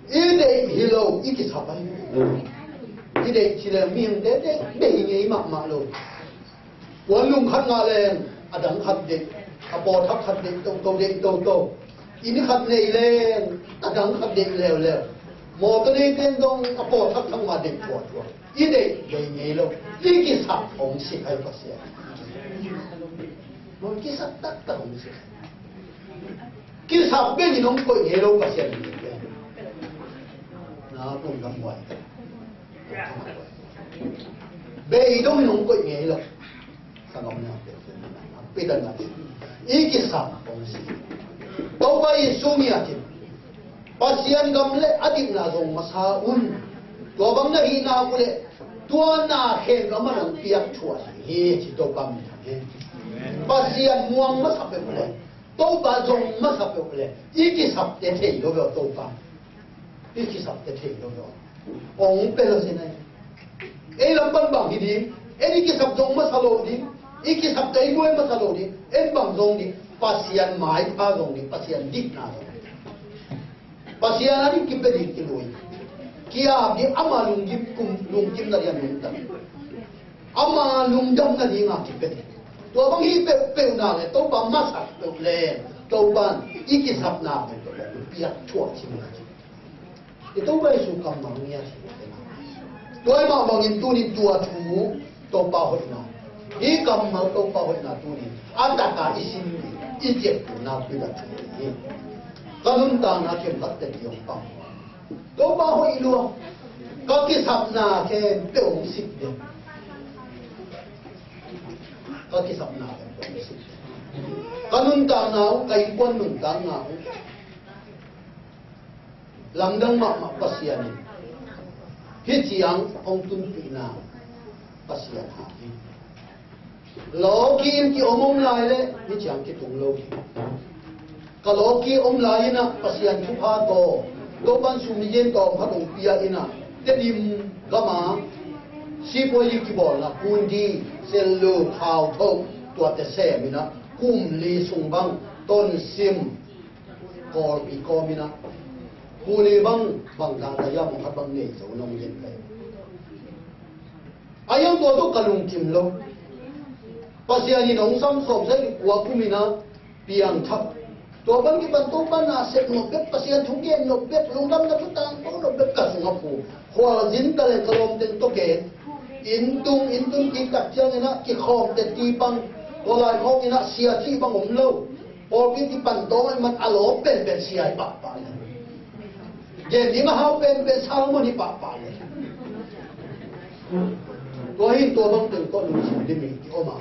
De hilo iki sapai. De chile ming de nge ma lo. Walung khan nga len adang khat de. Apo thap khat de to. Ini khat nei len adang khat dek leo mo to nei ten dong apo thak thang ma dek po i dei ngei lo i ki sap ong si ai pa sia mo ki sap tak ta ong si ki sap be ni nong ko ngei lo pa sia ni na pong gam wai be dong nong ko ngei lo sa ngom na pe dan na i ki sap ong si Tau ba Yesu mi atin. Pasien gamle adik na zong masaun. Tua bang na hina kule. Tua na khen gaman piak chua. He chi to bang ni. Pasien muang masape kule. Tau ba zong masape kule. Iki sap te te lo lo tau ba. Iki sap te te lo lo. Ong pe lo sinai. Lampan bang hidi. Iki sap zong masalo di. Iki sap te ngoi masalo di. Bang zong di. Pasien mai pa dong ni pasien dik na pasien ani kipe dik kiloi kia bi ama lung kim na yan lung tam ama lung dam na ni nga kipe to bang hi pe na le to ba masak to le to ban iki sap na to pia chua chi na to ba su kam ma ni ya to ma bang in tu ni tua thu to pa ho na i kam ma to pa ho na tu ni anta ka isin Ijek na pila ni. Kanun ta na kem kat te yong pa. To ba ho ilu. Ka ki sap na ke peong sip de. Ka ki sap na ke peong sip. Kanun ta na kai kwan nun ta na. Langdang ma pasian ni. Hi chiang ong tun pi na pasian ha. Lo kim ki omong lai le ni chang ki tung lo ki ka lo ki om lai na pasian thu pha to ban su mi yen to pha tong pia ina te dim gama si po yi ki bol la kun di sel lo khao tho to te se mi na kum li sung bang ton sim ko bi ko mi na pu li bang dang da ya mo khat bang ne zo nong yen kai ayang to kalung kim lo Pasian ni nong sam som sai wa kumina piang thap ตัวบังกิบันตัวบันอาเสกหนบเบ็ดประเสียนทุกเย็นหนบเบ็ดลงดำนับทุกตังต้องหนบเบ็ดกัดสงผูหัวจินตะเลกลมเต็มตัวเกศอินตุงกินตักเจียงนะกิคอมเต็มตีบังตัวลายของนี่นะเสียที่บังผมเล่าพอกินที่ปันโตมันอโลเป็นเสียปะปะเลยเย็นนี้มาเฮาเป็นชาวมันนี่ปะปะเลยตัวหินตัวบังตึงตัวลุงสิดิมีออกมา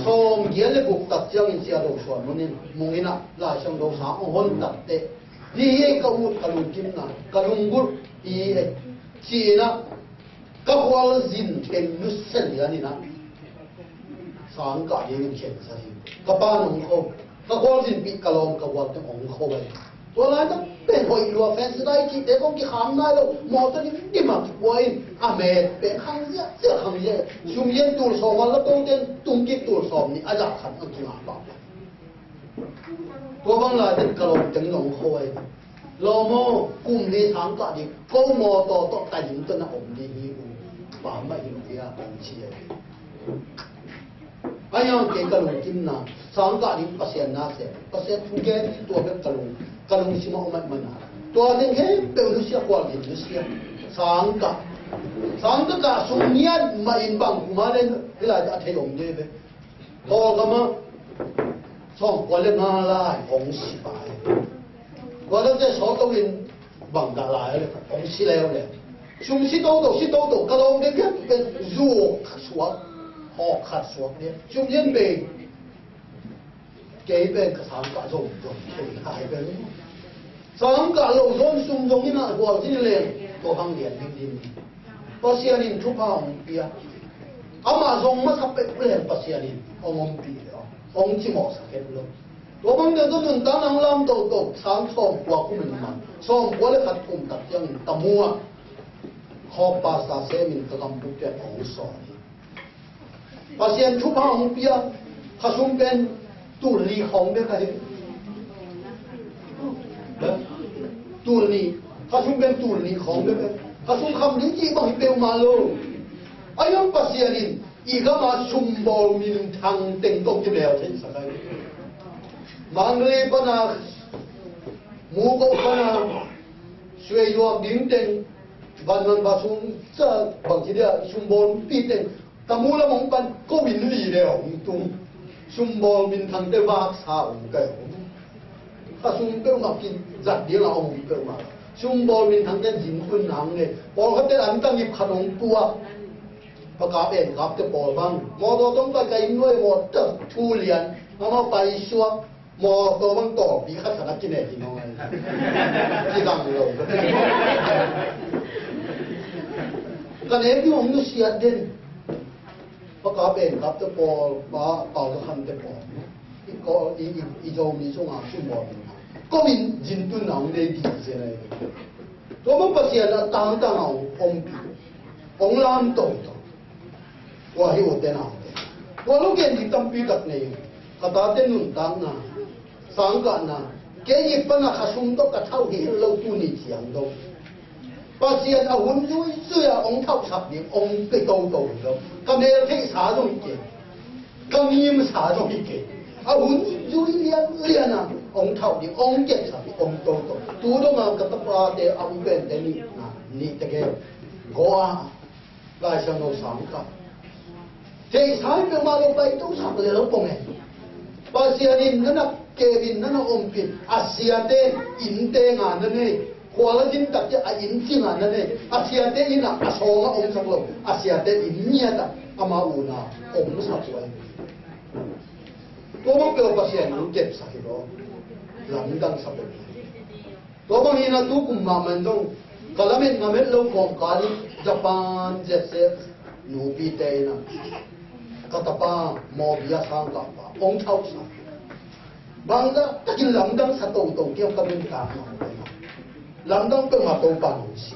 ส่งเยี่ยเลยบุกตักเจียงอินเสียดอกส่วนมันนี่มุงอินะลายช่างดอกสาวหนตัดเตะนี่เองก็อุดกะลุงกินนะกะลุงกุดอีจีนะก็ควาลจินเป็นลุสเซนยานี่นะสังกัดยังเขียนใส่ก็บ้านของเขาก็ควาลจินปีกะลองกะวัดของเขาไปตัวนั้นต้องเป็นหอยรัวแฟนสได้ที่แต่ต้องกี่ขำได้แล้วหมอตัวนี้ดิมาทุกวันอาเมดเป็นข้างเสียข้างเสียชุ่มเย็นตัวสองวันแล้วต้องเต้นตุ้งกิ๊กตัวสองนี่อาจารย์ขันอันที่หนาบ้าตัวบางรายเป็นกะลองถึงหนองเขาไปโลโมกุมนี้สังกัดดิก็หมอต่อแต่ยิงตัวน่ะอมดีนี่ป่าไม่ยิงเดียของเชียไอ้ยังเก่งกะลงกินนะสังกัดดิเปอร์เซ็นต์น่าเสียเปอร์เซ็นต์ทุกแก่ตัวเป็นกะลงชิมเอามันนะตัวนี้เฮ้ยเป็นลุเซียกว่าดิลุเซียสังกัดกะสุญญ์มาอินบังกุมาเล่นที่ไรจะเที่ยวเยอะไปพอกันมาส่งวันเล่นงานลายของสิบายวันนั้นจะสอนตัวเองบังกะลายเลยของสิแล้วเลยชุมสิโตกะลงเด็กเป็นรูขัดสวดหอกขัดสวดเนี่ยชุมเย็นเป็นเกี่ยเป็นกระสังกะจงเข่งหายไปเลยสังกะลงส้นซุ่มตรงนี้นะหัวที่เลี้ยงตัวพังเดียนดินภาษาลินทุพาองเปียอามาทรงมาทับเป็นเปลี่ยนภาษาลินองปีองจิมอสักเห็นเลยตัวบางเดือนก็ถึงตั้งนั่งลำโตสังส่งกว่ากุมันมันส่งกว่าเลยขัดกุมตัดยังตะมัวขอบภาษาเซมินกำลังบุกแก่ของสอนภาษาทุพาองเปียขสุ่มเป็นตุลีของเด็กใครตุลีขสุ่มเป็นตุลีของเด็กขสุ่มคำนี้จีบังฮิเปลมาโลอายุภาษาลินอีกมาชุมบอลมินทางเต็งตกอยู่แล้วใช่ไหมมังเลยปนามูกปนาช่วยยวกดิ้งเต็งวันบาชุมจะบางทีเดียชุมบอลปีเต็งแต่มูละมองปันก็วินลีแล้วตุ้งชุมบอลมินทางเตวาสาวเก่าถ้าชุมเป้ามากินจัดเดียวเราเอาเป้ามาชุมบอลมินทางเต้นหินขึ้นหนังเลยพอเขาเต้นอันตั้งหยิบขนมตัวประกาศเองครับจะปล่อยบ้างมอตัวต้องไปไกลด้วยหมดจะทุเรียนเอาไปชัวมอตัวบ้างต่อปีขัดสนับกินเองที่น้อยที่ดังเลยกันเองที่ผมรู้เสียเด่นประกาศเองครับจะปล่อยบ้าเป่าจะคันจะปล่อยอีโจมีช่วงอาชุ่มบ่อก็มีจินตุนหนังได้ดีเสียเลยตัวมันประเสียละต่างเอาองลามโตว่าให้อดเดนาว่าลูกเอ็นที่ตั้มปีตักเนี่ยกระดาษเต็นนุ่นตังนะสังกัดนะแกยิบปนักขสุ่มต้องกระเท่าเห็นเราตัวนี้เสียงตรงภาษาเอาหุ่นยุ้ยเสื้อองเท่าฉับเนี่ยองไปโตแล้วก็เนี่ยเทศาตรงนี้เก่งก็มีมสาตรงนี้เก่งเอาหุ่นยุ้ยเลี้ยนนะองเท่าเนี่ยองเจ็ดฉับองโตตัวต้องมากระตับปลาเดี๋ยวเอาเป็นแต่นี่ตะเกียบก็ลายช่างเราสังกัดเจ้าชายเป็นมาลงไปต้องสับเลยแล้วปงเองภาษาดินนั่นน่ะเกวินนั่นน่ะองปิดอาเซียเตอินเตงานนั่นเองหัวละจินตัดจะอินจิงานนั่นเองอาเซียเตอินอ่ะอาโซงอ่ะองสับลงอาเซียเตอินเนี่ยแต่อามาอูน่ะองสับไว้ตัวมันเป็นภาษาดินเก็บใส่รอหลังดังสับเลยตัวบางทีนะทุกกลุ่มมามันต้องกะละเม็ดงาเม็ดลงของการญี่ปุ่นเจสเซนูปีเตนะกตปามอบิยาสังกัปะองเท่าสักบางก็ตะกินลำดังสะตงเกี่ยวกับเรื่องการลำดังเป็นมาโตปังสิ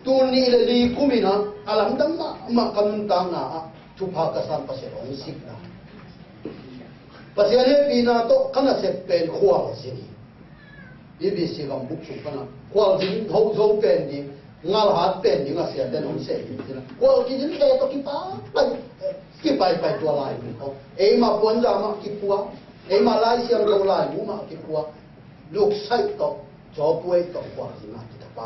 ตัวนี้เลยดีกุมินะลำดังมากำตังนะทุพากษัตริย์ภาษาองสิกนะภาษาเนี่ยปีนาโตขณะเสพเป็นขวานสิอีบีสิกำบุกสุกนะขวานสิเท่าโซเป็นดีงาหาเป็นยังเสียแต่น้องเสียอยู่ที่นั่นว่าที่นี่แค่ต้องกินไปตัวลายเขาเอ็มาปวนจามากินปัว ไอ้มาไล่เสียงตัวไล่หมูมาที่กว่าลูกไส้ตกจอป่วยตกกว่าสิมาที่ตะไป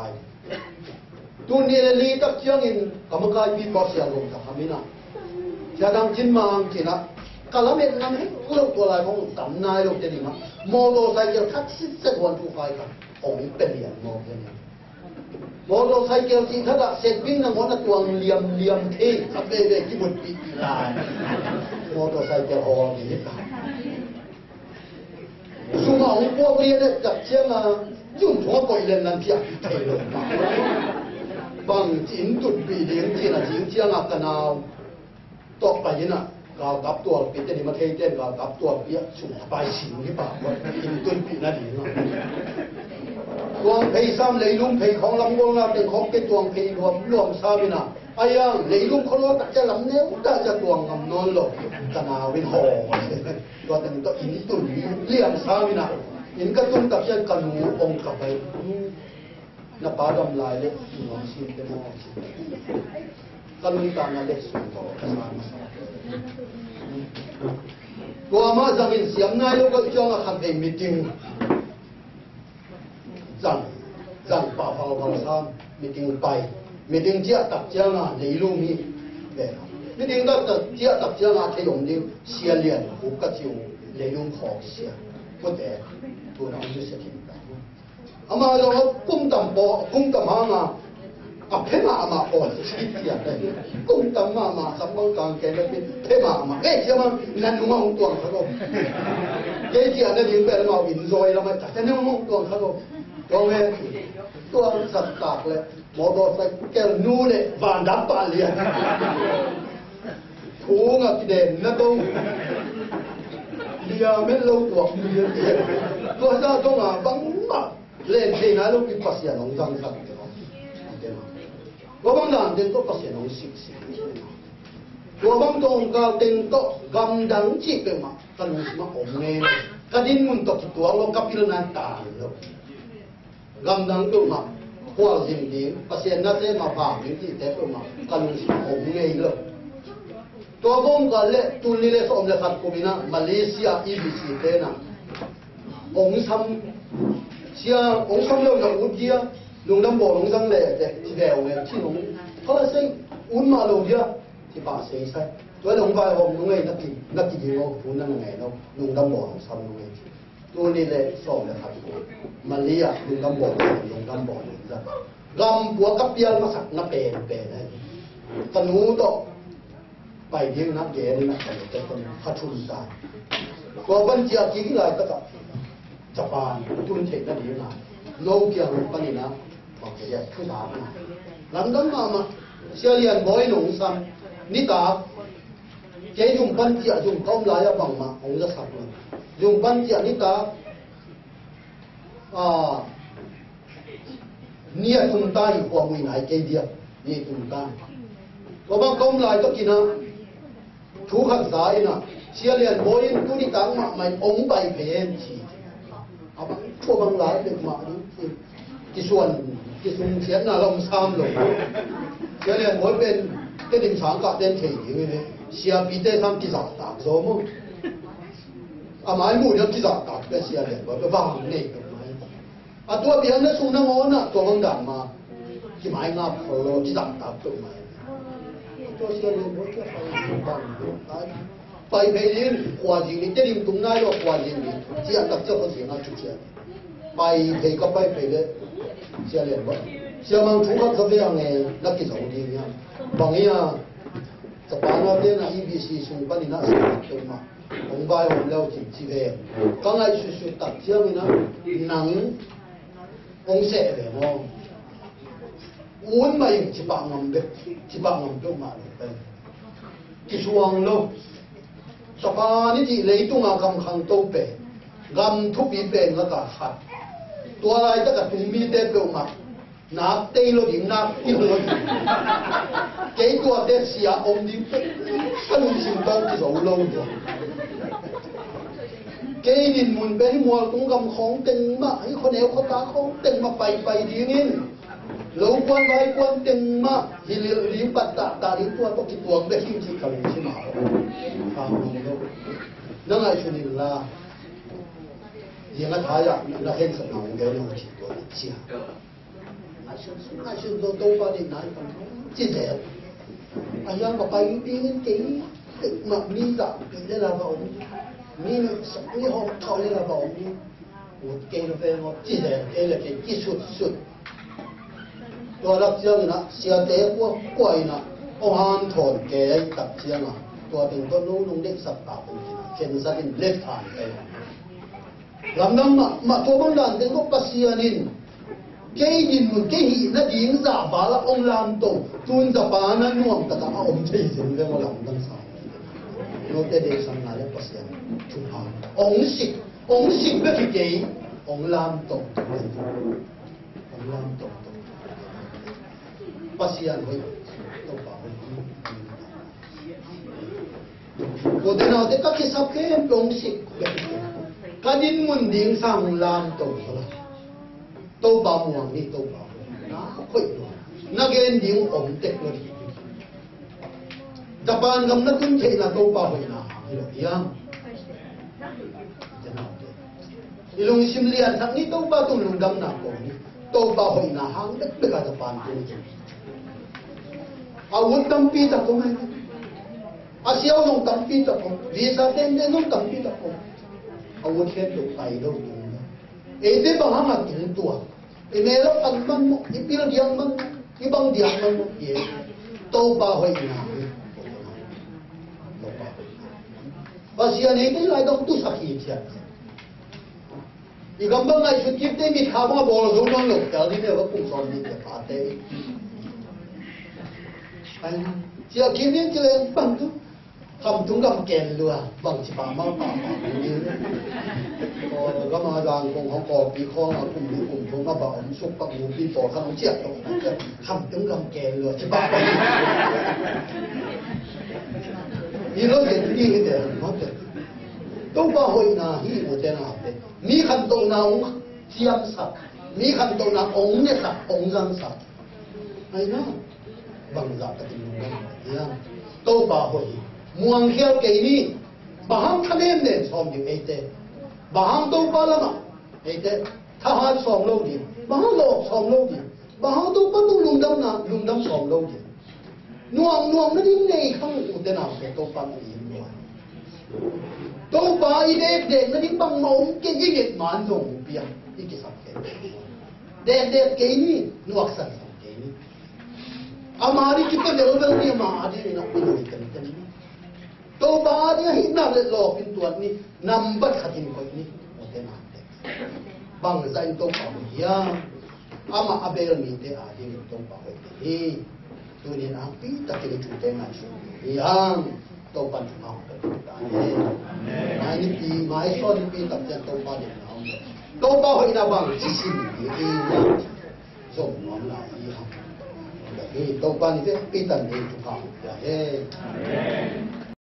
ตัวนี้เลยลีตักเชียงอินกรรมการวิปัสสนาลงจากคำนี้นะจะดังจินมังจินะกะละเม็ดนั้นลูกตัวไล่ของกำนายลูกจะดีมั้ยมอเตอร์ไซค์ทักซิสต์วันทุกไฟกันองค์เป็นเหรียญมอเตอร์ไซค์มอเตอร์ไซค์ที่ถ้าเสร็จวิ่งนะมันตัวเลี่ยมที่ขับไปที่บนปีกลายมอเตอร์ไซค์หอมนี่สุมาของพวกเรียนเนี่ยจับเชียงอ่ะยุ่งหัวปล่อยเล่นนั่นเพียงเทลงมาบางจินตุดปีเลี้ยงที่น่ะจินเชียงอ่ะกันเอาตกไปน่ะก็กับตัวปีเจนี่มาเทเต้นก็กับตัวเปียสุดไปสิงที่ป่าวว่าจินตุดปีนั่นเองดวงเพย์ซ้ำเลยลุงเพย์ของลำวงเราเป็นของเป็นดวงเพย์รวมซ้ำนะไอ้ยังเลยลุงเขาว่าจะลำเนี้ยก็จะดวงงำนอนหลบกันเอาเป็นหอตัวแต่ตัวอินตุนเลี้ยงซ้ำนะอินก็ตุนกับเช่นกันหูองกับไปนับปาดำลายเล็กน้องชิมเป็นน้องชิมกันมีการเล็กสุดต่อกันมาตัวมาจังอินเสียงนายก็จ้องขันเองมีจริงจังป่าฟังฟังซ้ำมีจริงไปมีจริงเจ้าตักเจ้าน่ะในลูกมีแบบมีจริงก็ตักเจ้าตักเจ้าน่ะที่ยงดิ้งเสียเลี้ยนหูกระจิวในลูกของเสียก็แต่ตัวน้องจะเสียทิ้งไปอามาเรากุ้งตำปอกุ้งตำหางอ่ะเพ่มาอ่อนสิเดียดเลยกุ้งตำมาสำคัญกลางแกนเป็นเพ่มาเอ๊ะเจ้ามันนั่นนุ่งตัวเขาลงเจ๊เจียนั่นยิงไปแล้วมาวินซอยแล้วมาจัดจะนุ่งตัวเขาลงตัวเว้ตัวสัตว์ตากเลยมอเตอร์ไซค์แกนู่นเลยวานดับปาเลียนถูงอ่ะพี่เด่นนะตรงเลียไม่ลงตัวเลียตัวเจ้าตรงอ่ะบังมากเล่นเพลงนั้นลูกพี่ปัสยาน้องจังสักตัวบางด่านเต็มตัวปัสยาน้องสิตัวบางตรงก็เต็มตัวกำดังจีบเป็นมากันมาอมเงี้ยกระดิ่งมุนตกตัวเรากับพี่นันตาเลยgandang tu ma kual jing di pasien na te ma pa mi ti te tu ma kan si om ngei lo to bom ka le tu ni le som le khat ko mina Malaysia EBC te na ong sam sia ong sam lo na u dia lung dam bo lung sang le te ti de ong chi lung ko la sei un ma lo dia ti pa sei sai to lung ba hom lung ngei na ti lo pu na ngei lo lung dam bo lung sam lung ngeiตัวนี้เลยส่งเลยครับมาเลียลุงกำบอกลุงกำบอกจ้ะกำบัวกับเปียมาสักนับเป็นเลยตนูต่อไปยิ่งนับเย็นนับแต่คนขัดทุนตายตัวบัญชีจริงเลยก็จะญี่ปุ่นตุนเทคนั่นเองนะโลกยังปนินะบอกจะขึ้นตามนะหลังจากนั้นมาเสียเรียนบ่อยหนุ่มซ้ำนี่ตาเจ้าจุ่มบัญชีจุ่มก้มลายบังมาองจะสักเลยdùng ban chỉ ní ta nia tung taอยู่ความมีไหนเกเดียนี่tung taก็บางกรมหลายก็กินนะถูกขัดสายนะเชียเรียนโบยตุนิตังมาไม่องใบเพนชีเอาบางชั่วบางหลายเป็นมาที่ส่วนเสียน่ะเราซ้ำลงเชียเรียนโบยเป็นก็ถึงสางกับเต้นเถียงอย่างนี้เชียปีเต้ทำกิจการต่างโซมุ่งอาหมายมู่ยังที่จะตัดเป็นเสียเลยว่าเป็นว่างนี่เป็นไหมตัวเบียร์นั่นสูงน้ำมันนะตัวบางด่านมาที่หมายงับเราที่จะตัดตัวไหมตัวเสียเลยว่าจะไปไปเรียนกว่าจริงนี่จะริมตรงนั้นก็กว่าจริงนี่เสียตัดเจ้าก็เสียงานจุดเสียไปเพก็ไปเพเลยเสียเลยว่าเสียมันถูกกับเรื่องไงนักกิจสองทีเนี่ยบางอย่างจะปานาเรียนEBC สูงปนินะสูงตัวมาองค์บายองค์เล่าจิตจีเวก็ไงสุดๆตัดเชื่อมนะหนังองค์เสกเลยมั้งอ้วนมาอย่างจีบังงำเด็กจีบังงำตัวมาเลยที่ช่วงโลกสภานี่ที่เลยตัวงากำขังตัวเปกำทุบปีเป็นก็ขาดขัดตัวอะไรจะกระตุ้มมีเด็กเปล่ามานักเตะโลดินักที่โลดิเกี่ยตัวเด็กเสียองค์นี้ก็รู้สิ่งต้องที่เราโลดเกยินมุนเป็นมัวตรงกำของเต็งมาให้คนเอวเขาตาของเต็งมาไปดีนี่เราควรไปควรเต็งมาที่เลี้ยงปัตตาลิ้นตัวตกที่ตัวเด็กที่เขาลิ้นชิมาฟังดูนั่งไอ้ชนิดละ连个他呀，那很少能给你去多的讲。那是都把你拿这些，哎呀，我把一边给嘛你的，你那个你好讨厌那个我给了份我这些给了给技术术，多了这样呢，小弟我怪呢，我喊团给特这样啊，多定多弄的18分，现在的let谈的，咱们嘛做不难的都不是啊您。cái gì muốn cái gì nó diễn giả bà là ông làm tổ tuôn giả bà nó nuông cả ông thấy gì về mà làm đằng sau nó để sang là để bớt tiền chụp hàng ông xịt với cái ông làm tổ bớt tiền với tổ bảo rồi thế nào thì các cái sắp cái ông xịt cái gì muốn diễn sang làm tổ都把忙的都把那会那个人我们得了的班咁那军队那都把会那一样一龙心里上你都把东龙咁那讲都把会那行的那个班军啊我当兵的讲啊小龙当兵的讲为啥天天都当兵的讲啊我天都带到itu bang hangat itu tua. Ini lo kan mo, ipil diam man, ibang diam man mo, ye. Tau ba hoi na. Pasian ini lai dong tu sakit ya. Igam bang ai sukip te mi khama bol zo nong lo, kali ni ba pung son ni ke pate. Ai, sia kini je bang tu. Không chúng gặp kèn lừa bằng chỉ bằng máu tạm như thế, có mà rằng cũng không có bị khó là cùng chúng nó bảo ông xúc bằng một bị bỏ không chết đâu, không chúng gặp kèn lừa chỉ bằng như nó hiện như thế này nó thế, đâu có hội nào hi một thế nào thế, ni khăn đâu nào chiêm sạch, ni khăn đâu nào ông nhẹ sạch, ông răng sạch, này nó bằng giả cái tình huống này, đâu có hội muang khiao cái ni bahang khanem ne som di ete bahang to pa lama ete tha som lo di bahang lo som lo di bahang to pa tu lung dam som lo di nuang na ding nei khang u te na se to pa ni to pa i de na ding bang mo ke yi get man dong pia i ki sak ke de ke ni nuak san ke ni amari kita de lo ni ma adi na pi ni kan to ba dia hina le lo pin tuan ni number khatin ko ni o te na te bang zain to pa ya ama abel mi te a di to pa ko ni tu ni na pi ta ke chu te na chu yang to pan ma ko ta ni mai ni pi mai so ni pi ta te to pa ni na to pa ho ina bang chi sin ni ni so mo la yi ha to pa ni te pi ta ni chu ka ya he